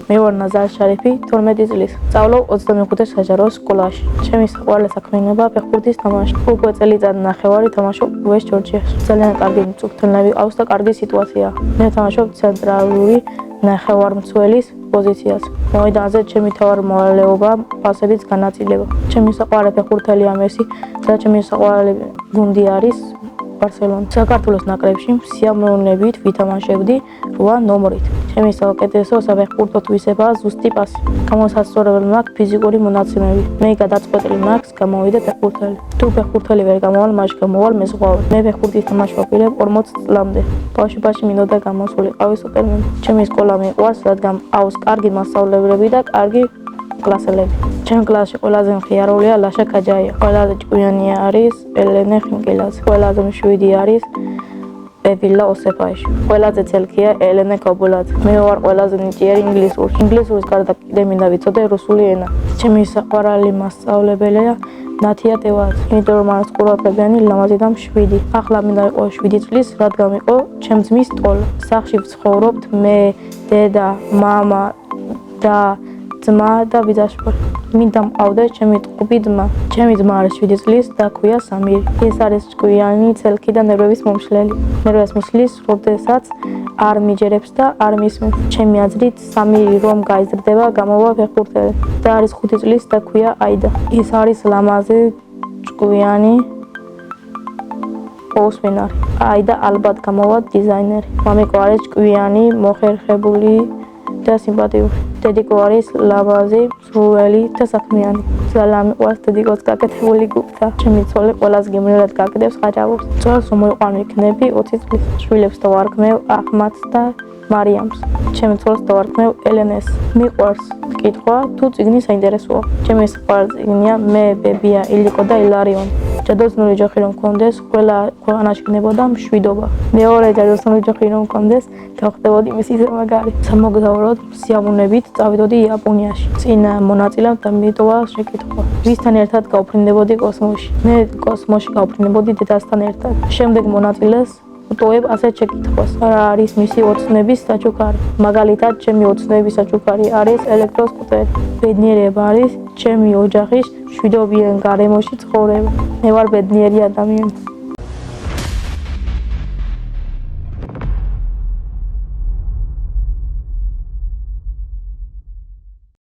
მე ვარ ნაზარ შარიფი, 12 წლის. სწავლობ 25 საჯარო სკოლაში. ჩემი საყვარელი საქმიანობა ფეხბურთის თამაში. უკვე წელიწად ნახევარი თამაშობ უეს ჯორჯიას. ძალიან კარგი მწვრთნელები ყავს და კარგი სიტუაციაა. მე თამაშობ ცენტრალური ნახევარმცველის პოზიციას. მოედანზე ჩემი მთავარი მოვალეობა პასების განაწილება. ჩემი საყვარელი ფეხბურთელია მესი და ჩემი საყვარელი გუნდი არის ბარსელონა. საქართველოს ნაკრებში სიამოვნებით ვითამაშებდი 8 ნომრით. ჩემი საუკეთესო საფეხბურთო თვისებაა ზუსტი პასი. გამოსაცდელი მაქვს ფიზიკური მონაცემები. მე გადაწყვეტილი მაქვს გამოვიდე ფეხბურთელი. თუ ფეხბურთელი ვერ გამოვალ, მაშინ გამოვალ მეზღვავი. მე ფეხბურთის თამაშს ვაპირებ 40 წლამდე. ბავშვობაში მინდოდა გამოსულიყავი სუპერმენი. ჩემი სკოლა მიყვარს, რადგან ყავს კარგი მასწავლებლები და კარგი კლასელები. ჩემ კლასში ყველაზე მხიარულია ლაშა ქაჯაია. ყველაზე ჭკვიანი არის ელენე ხინკილაძე. ყველაზე მშვიდი არის ევილა ოსეფაიშვილი. ყველაზე ცელქია ელენე კობულაძე. მე ვარ ყველაზე ნიჭიერი ინგლისურში. ინგლისურის გარდა კიდე მინდა ვიცოდე რუსული ენა. ჩემი საყვარელი მასწავლებელია ნათია ტევაძე. იმიტომ რომ არის ყურადღებიანი, ლამაზი და მშვიდი. ახლა მინდა იყო 7 წლის, რადგან იყო ჩემ ძმის ტოლა. სახლში ვცხოვრობთ მე, დედა, მამა და ძმა და ბიძაშვილი. მინდა მყავდეს ჩემი ტყუპი ძმა. ჩემი ძმა არის 7 წლის და ქვია სამირი. ეს არის ჭკვიანი, ცელქი და ნერვების მომშლელი. ნერვებს მისლის, როდესაც არ მიჯერებს და არ მისმენს. ჩემი აზრით, სამირი რომ გაიზრდება, გამოვა ფეხბურთელი. და არის 5 წლის და ქვია აიდა. ის არის ლამაზი, ჭკვიანი პოუსმენარი. აიდა ალბათ გამოვა დიზაინერი. მამიკო არის ჭკვიანი, მოხერხებული და სიმპათიური. დედიკო არის ლამაზი, სრული და საქმიანი. ძალიან მიყვარს დედიკოს გაკეთებული გუფთა. ჩემი ცოლი ყველას გემრიელად გაკეთებს ხაჭაპურს. ძველს უმოიყვანო იქნები 20 წლის. შვილებს დავარქმევ ახმათს და მარიამს. ჩემი ცოლს დავარქმევ ელენეს. მიყვარს კითხვა თუ წიგნი საინტერესოა. ჩემი საყვარელი წიგნია მე, ბებია, ილიკო და ილარიონი. ჯადოსნური ჯოხი რომ მქონდეს, ყველა ქვეყანაში იქნებოდა მშვიდობა. მეორე ჯადოსნური ჯოხი რომ მქონდეს, გავხდებოდი მისი მაგარი. სამოგზაუროდ სიამოვნებით წავიდოდი იაპონიაში. წინ მონაწილემ და მიტოვა შეკითხვა. ვისთან ერთად გავფრინდებოდი კოსმოსში? მე კოსმოსში გავფრინდებოდი დედასთან ერთად. შემდეგ მონაწილეს ვტოვებ ასეთ შეკითხვას. რა არის მისი ოცნების საჩუქარი? მაგალითად, ჩემი ოცნების საჩუქარი არის ელექტროსკუტერი. ბედნიერება არის ჩემი ოჯახის მშვიდობიან გარემოში ცხოვრება. მე ვარ ბედნიერი ადამიანი.